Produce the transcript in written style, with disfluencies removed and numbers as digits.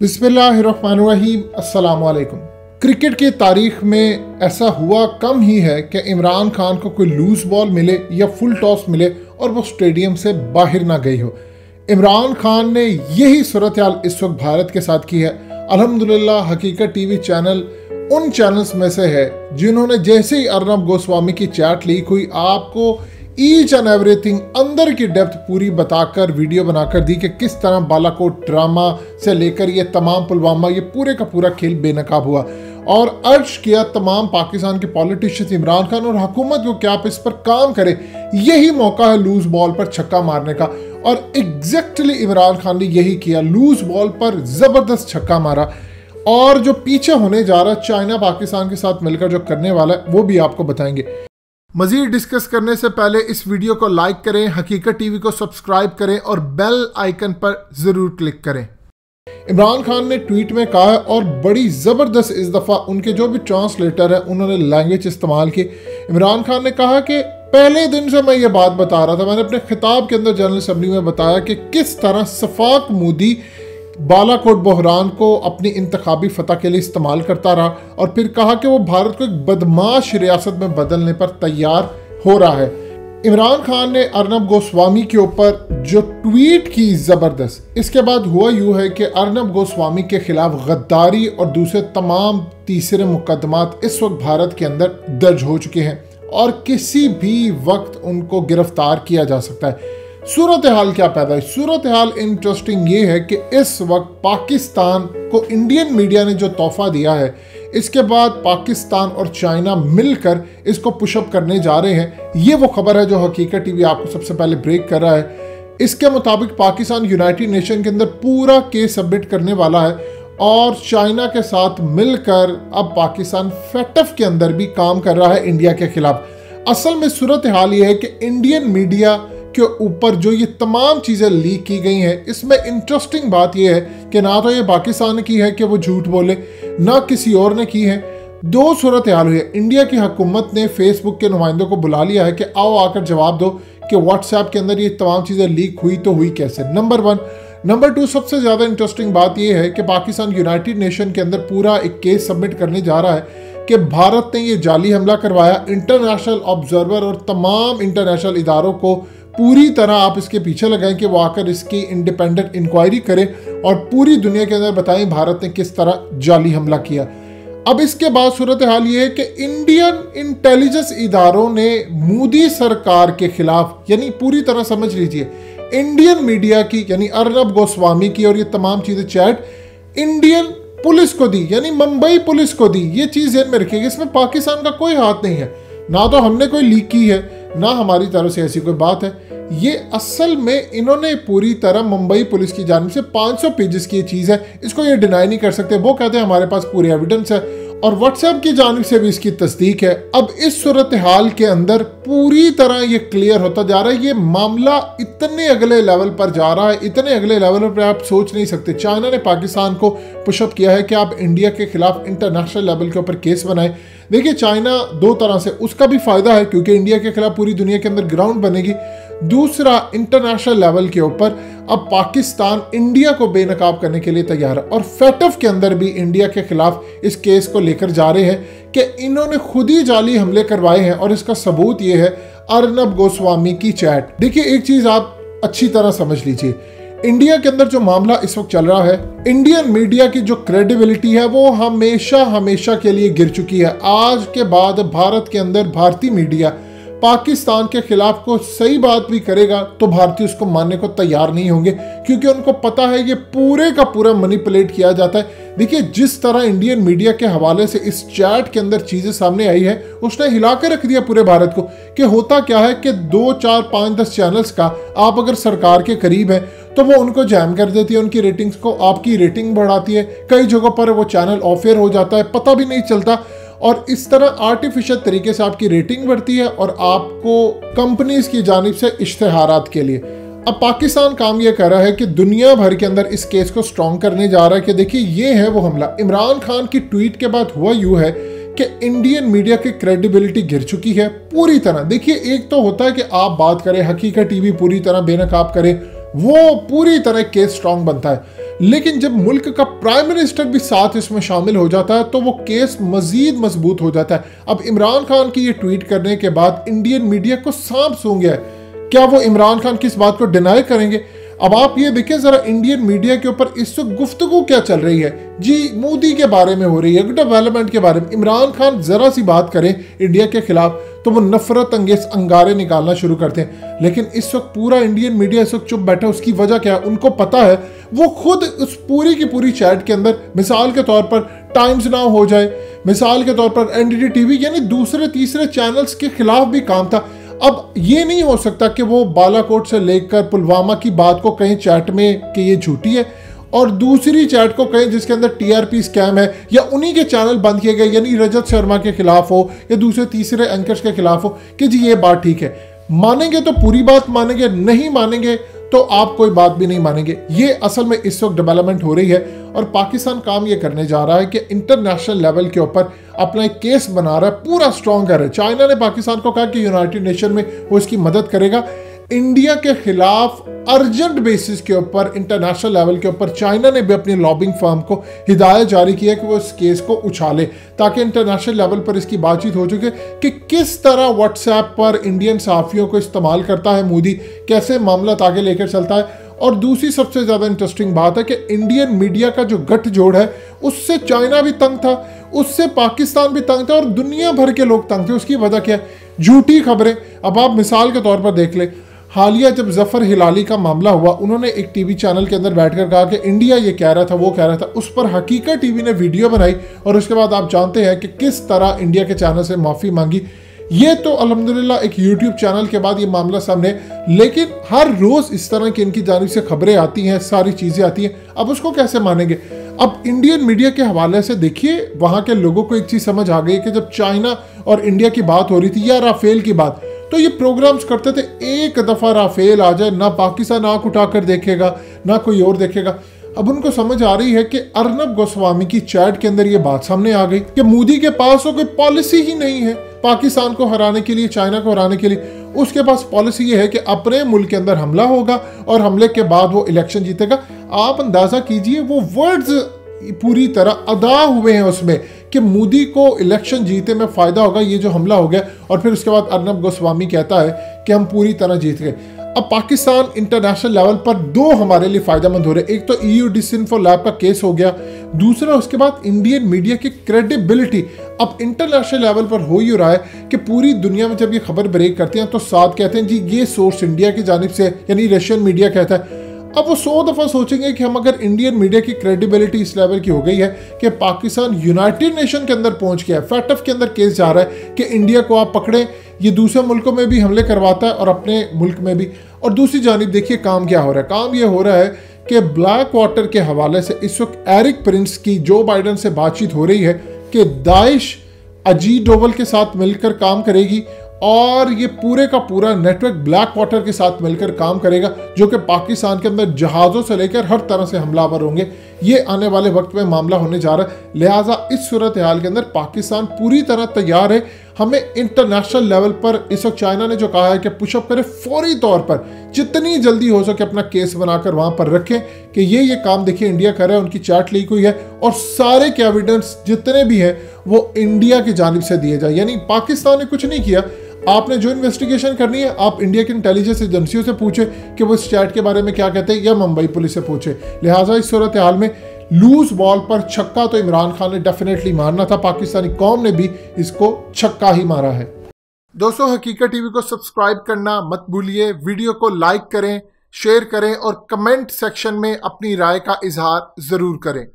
बिस्मिल्लाहिर्रहमानिर्रहीम, अस्सलाम वालेकुम। क्रिकेट की तारीख में ऐसा हुआ कम ही है कि इमरान खान को कोई लूज बॉल मिले या फुल टॉस मिले और वो स्टेडियम से बाहर ना गई हो। इमरान खान ने यही सूरत हाल इस वक्त भारत के साथ की है। अल्हम्दुलिल्लाह हकीकत टीवी चैनल उन चैनल्स में से है जिन्होंने जैसे ही अर्नब गोस्वामी की चैट लीक हुई आपको ईच एंड एवरीथिंग अंदर की डेप्थ पूरी बताकर वीडियो बनाकर दी कि किस तरह बालाकोट ड्रामा से लेकर ये तमाम पुलवामा ये पूरे का पूरा खेल बेनकाब हुआ, और अर्ज किया तमाम पाकिस्तान के पॉलिटिशियंस इमरान खान और हुकूमत को क्या आप इस पर काम करें। यही मौका है लूज बॉल पर छक्का मारने का, और एग्जैक्टली इमरान खान ने यही किया। लूज बॉल पर जबरदस्त छक्का मारा, और जो पीछे होने जा रहा है चाइना पाकिस्तान के साथ मिलकर जो करने वाला है वो भी आपको बताएंगे। मजीद डिस्कस करने से पहले इस वीडियो को लाइक करें, हकीकत टीवी को सब्सक्राइब करें और बेल आइकन पर जरूर क्लिक करें। इमरान खान ने ट्वीट में कहा है, और बड़ी ज़बरदस्त इस दफ़ा उनके जो भी ट्रांसलेटर है उन्होंने लैंग्वेज इस्तेमाल की। इमरान खान ने कहा कि पहले दिन से मैं ये बात बता रहा था, मैंने अपने खिताब के अंदर जनरल असम्बली में बताया कि किस तरह सफाक मोदी बालाकोट बहरान को अपनी इंतखाबी फतह के लिए इस्तेमाल करता रहा, और फिर कहा कि वो भारत को एक बदमाश रियासत में बदलने पर तैयार हो रहा है। इमरान खान ने अर्नब गोस्वामी के ऊपर जो ट्वीट की ज़बरदस्त, इसके बाद हुआ यूँ है कि अर्नब गोस्वामी के खिलाफ गद्दारी और दूसरे तमाम तीसरे मुकदमात इस वक्त भारत के अंदर दर्ज हो चुके हैं और किसी भी वक्त उनको गिरफ्तार किया जा सकता है। सूरत हाल क्या पैदा है? सूरत हाल इंटरेस्टिंग ये है कि इस वक्त पाकिस्तान को इंडियन मीडिया ने जो तोहफा दिया है, इसके बाद पाकिस्तान और चाइना मिलकर इसको पुशअप करने जा रहे हैं। ये वो खबर है जो हकीकत टीवी आपको सबसे पहले ब्रेक कर रहा है। इसके मुताबिक पाकिस्तान यूनाइटेड नेशन के अंदर पूरा केस सबमिट करने वाला है, और चाइना के साथ मिलकर अब पाकिस्तान फेटफ के अंदर भी काम कर रहा है इंडिया के खिलाफ। असल में सूरत हाल ये है कि इंडियन मीडिया के ऊपर जो ये तमाम चीज़ें लीक की गई हैं, इसमें इंटरेस्टिंग बात यह है कि ना तो ये पाकिस्तान ने की है कि वो झूठ बोले, ना किसी और ने की है। दो सूरत हाल हुई है। इंडिया की हुकूमत ने फेसबुक के नुमाइंदों को बुला लिया है कि आओ आकर जवाब दो कि व्हाट्सएप के अंदर ये तमाम चीज़ें लीक हुई तो हुई कैसे। नंबर 1। नंबर 2, सबसे ज़्यादा इंटरेस्टिंग बात यह है कि पाकिस्तान यूनाइटेड नेशन के अंदर पूरा एक केस सबमिट करने जा रहा है कि भारत ने ये जाली हमला करवाया। इंटरनेशनल ऑब्जर्वर और तमाम इंटरनेशनल इदारों को पूरी तरह आप इसके पीछे लगाएं कि वो आकर इसकी इंडिपेंडेंट इंक्वायरी करें और पूरी दुनिया के अंदर बताएं भारत ने किस तरह जाली हमला किया। अब इसके बाद सूरत हाल ये है कि इंडियन इंटेलिजेंस इदारों ने मोदी सरकार के खिलाफ, यानी पूरी तरह समझ लीजिए इंडियन मीडिया की यानी अर्नब गोस्वामी की और ये तमाम चीज़ें चैट इंडियन पुलिस को दी, यानी मुंबई पुलिस को दी। ये चीज़ ध्यान में रखिएगा, इसमें पाकिस्तान का कोई हाथ नहीं है, ना तो हमने कोई लीक की है ना हमारी तरफ से ऐसी कोई बात है। ये असल में इन्होंने पूरी तरह मुंबई पुलिस की जानिब से 500 पेजेस की चीज़ है, इसको ये डिनाई नहीं कर सकते। वो कहते हैं हमारे पास पूरी एविडेंस है, और व्हाट्सएप की जानिब से भी इसकी तस्दीक है। अब इस सूरत हाल के अंदर पूरी तरह ये क्लियर होता जा रहा है। ये मामला इतने अगले लेवल पर जा रहा है, इतने अगले लेवल पर आप सोच नहीं सकते। चाइना ने पाकिस्तान को पुशअप किया है कि आप इंडिया के खिलाफ इंटरनेशनल लेवल के ऊपर केस बनाएं। देखिए चाइना दो तरह से, उसका भी फायदा है क्योंकि इंडिया के खिलाफ पूरी दुनिया के अंदर ग्राउंड बनेगी। दूसरा, इंटरनेशनल लेवल के ऊपर अब पाकिस्तान इंडिया को बेनकाब करने के लिए तैयार है, और फेटफ के अंदर भी इंडिया के खिलाफ इस केस को लेकर जा रहे हैं कि इन्होंने खुद ही जाली हमले करवाए हैं, और इसका सबूत ये है अर्नब गोस्वामी की चैट। देखिए एक चीज आप अच्छी तरह समझ लीजिए, इंडिया के अंदर जो मामला इस वक्त चल रहा है, इंडियन मीडिया की जो क्रेडिबिलिटी है वो हमेशा हमेशा के लिए गिर चुकी है। आज के बाद भारत के अंदर भारतीय मीडिया पाकिस्तान के खिलाफ को सही बात भी करेगा तो भारतीय उसको मानने को तैयार नहीं होंगे, क्योंकि उनको पता है ये पूरे का पूरा मैनिपुलेट किया जाता है। देखिए जिस तरह इंडियन मीडिया के हवाले से इस चैट के अंदर चीज़ें सामने आई है, उसने हिला कर रख दिया पूरे भारत को कि होता क्या है कि 2, 4, 5, 10 चैनल्स का आप अगर सरकार के करीब हैं तो वो उनको जैम कर देती है, उनकी रेटिंग्स को, आपकी रेटिंग बढ़ाती है। कई जगहों पर वो चैनल ऑफ एयर हो जाता है, पता भी नहीं चलता, और इस तरह आर्टिफिशियल तरीके से आपकी रेटिंग बढ़ती है और आपको कंपनीज की जानिब से इश्तेहारात के लिए। अब पाकिस्तान काम ये कर रहा है कि दुनिया भर के अंदर इस केस को स्ट्रॉन्ग करने जा रहा है कि देखिए ये है वो हमला। इमरान खान की ट्वीट के बाद हुआ यूँ है कि इंडियन मीडिया की क्रेडिबिलिटी गिर चुकी है पूरी तरह। देखिए एक तो होता है कि आप बात करें, हकीकत टीवी पूरी तरह बेनकाब करे, वो पूरी तरह केस स्ट्रॉन्ग बनता है। लेकिन जब मुल्क का प्राइम मिनिस्टर भी साथ इसमें शामिल हो जाता है तो वो केस मजीद मजबूत हो जाता है। अब इमरान खान की ये ट्वीट करने के बाद इंडियन मीडिया को सांप सूंघ गया है। क्या वो इमरान खान की इस बात को डिनाई करेंगे? अब आप ये देखिए जरा इंडियन मीडिया के ऊपर इस वक्त गुफ्तगू क्या चल रही है जी, मोदी के बारे में हो रही है, डेवलपमेंट के बारे में। इमरान खान जरा सी बात करें इंडिया के खिलाफ तो वो नफरत अंगेज अंगारे निकालना शुरू करते हैं। लेकिन इस वक्त पूरा इंडियन मीडिया इस वक्त चुप बैठा है। उसकी वजह क्या है? उनको पता है वो खुद उस पूरी की पूरी चैट के अंदर, मिसाल के तौर पर टाइम्स नाउ हो जाए, मिसाल के तौर पर एनडीटी टीवी, यानी दूसरे तीसरे चैनल्स के खिलाफ भी काम था। अब ये नहीं हो सकता कि वो बालाकोट से लेकर पुलवामा की बात को कहीं चैट में कि ये झूठी है और दूसरी चैट को कहीं जिसके अंदर टीआरपी स्कैम है या उन्हीं के चैनल बंद किए गए, यानी रजत शर्मा के खिलाफ हो या दूसरे तीसरे एंकर्स के खिलाफ हो कि जी ये बात ठीक है। मानेंगे तो पूरी बात मानेंगे, नहीं मानेंगे तो आप कोई बात भी नहीं मानेंगे। ये असल में इस वक्त डेवलपमेंट हो रही है और पाकिस्तान काम ये करने जा रहा है कि इंटरनेशनल लेवल के ऊपर अपना एक केस बना रहा है, पूरा स्ट्रॉन्ग कर रहा है। चाइना ने पाकिस्तान को कहा कि यूनाइटेड नेशन में वो इसकी मदद करेगा। इंडिया के खिलाफ अर्जेंट बेसिस के ऊपर इंटरनेशनल लेवल के ऊपर चाइना ने भी अपनी लॉबिंग फर्म को हिदायत जारी की है कि वो इस केस को उछाले, ताकि इंटरनेशनल लेवल पर इसकी बातचीत हो चुके कि किस तरह व्हाट्सएप पर इंडियन सहाफ़ियों को इस्तेमाल करता है मोदी, कैसे मामला आगे लेकर चलता है। और दूसरी सबसे ज़्यादा इंटरेस्टिंग बात है कि इंडियन मीडिया का जो गठजोड़ है उससे चाइना भी तंग था, उससे पाकिस्तान भी तंग था और दुनिया भर के लोग तंग थे। उसकी वजह क्या है? झूठी खबरें। अब आप मिसाल के तौर पर देख लें, हालिया जब जफर हिलाली का मामला हुआ, उन्होंने एक टीवी चैनल के अंदर बैठकर कहा कि इंडिया ये कह रहा था, वो कह रहा था। उस पर हकीकत टीवी ने वीडियो बनाई और उसके बाद आप जानते हैं कि किस तरह इंडिया के चैनल से माफ़ी मांगी। ये तो अल्हम्दुलिल्लाह एक यूट्यूब चैनल के बाद ये मामला सामने, लेकिन हर रोज़ इस तरह की इनकी जानिब से खबरें आती हैं, सारी चीज़ें आती हैं। अब उसको कैसे मानेंगे? अब इंडियन मीडिया के हवाले से देखिए, वहाँ के लोगों को एक चीज़ समझ आ गई कि जब चाइना और इंडिया की बात हो रही थी या राफेल की बात, तो ये प्रोग्राम्स करते थे। एक दफ़ा राफेल आ जाए ना पाकिस्तान आंख उठाकर देखेगा ना कोई और देखेगा। अब उनको समझ आ रही है कि अर्नब गोस्वामी की चैट के अंदर ये बात सामने आ गई कि मोदी के पास तो कोई पॉलिसी ही नहीं है पाकिस्तान को हराने के लिए, चाइना को हराने के लिए। उसके पास पॉलिसी ये है कि अपने मुल्क के अंदर हमला होगा और हमले के बाद वो इलेक्शन जीतेगा। आप अंदाजा कीजिए वो वर्ड्स पूरी तरह अदा हुए हैं उसमें कि मोदी को इलेक्शन जीते में फ़ायदा होगा ये जो हमला हो गया। और फिर उसके बाद अर्नब गोस्वामी कहता है कि हम पूरी तरह जीत गए। अब पाकिस्तान इंटरनेशनल लेवल पर दो हमारे लिए फ़ायदेमंद हो रहे हैं। एक तो EU डिसइंफोलैब का केस हो गया, दूसरा उसके बाद इंडियन मीडिया की क्रेडिबिलिटी अब इंटरनेशनल लेवल पर हो ही रहा है कि पूरी दुनिया में जब ये खबर ब्रेक करते हैं तो साथ कहते हैं जी ये सोर्स इंडिया की जानिब से, यानी रशियन मीडिया कहता है। अब वो 100 दफ़ा सोचेंगे कि हम अगर इंडियन मीडिया की क्रेडिबिलिटी इस लेवल की हो गई है कि पाकिस्तान यूनाइटेड नेशन के अंदर पहुंच गया है, फैटफ के अंदर केस जा रहा है कि इंडिया को आप पकड़ें, ये दूसरे मुल्कों में भी हमले करवाता है और अपने मुल्क में भी। और दूसरी जानिब देखिए काम क्या हो रहा है। काम ये हो रहा है कि ब्लैक वाटर के हवाले से इस वक्त एरिक प्रिंस की जो बाइडन से बातचीत हो रही है कि दाइश अजीत डोवल के साथ मिलकर काम करेगी और ये पूरे का पूरा नेटवर्क ब्लैक वाटर के साथ मिलकर काम करेगा, जो कि पाकिस्तान के अंदर जहाज़ों से लेकर हर तरह से हमलावर होंगे। ये आने वाले वक्त में मामला होने जा रहा है। लिहाजा इस सूरत हाल के अंदर पाकिस्तान पूरी तरह तैयार है। हमें इंटरनेशनल लेवल पर इस वक्त चाइना ने जो कहा है कि पुशअप करे, फौरी तौर पर जितनी जल्दी हो सके अपना केस बनाकर वहाँ पर रखें कि ये काम देखिए इंडिया कर रहा है, उनकी चैट लीक हुई है और सारे के एविडेंस जितने भी हैं वो इंडिया की जानिब से दिए जाए। यानी पाकिस्तान ने कुछ नहीं किया। आपने जो इन्वेस्टिगेशन करनी है आप इंडिया की इंटेलिजेंस एजेंसियों से पूछे कि वो इस चैट के बारे में क्या कहते हैं, या मुंबई पुलिस से पूछे। लिहाजा इस सूरत हाल में लूज बॉल पर छक्का तो इमरान खान ने डेफिनेटली मारना था, पाकिस्तानी कौम ने भी इसको छक्का ही मारा है। दोस्तों, हकीकत टीवी को सब्सक्राइब करना मत भूलिए, वीडियो को लाइक करें, शेयर करें और कमेंट सेक्शन में अपनी राय का इजहार जरूर करें।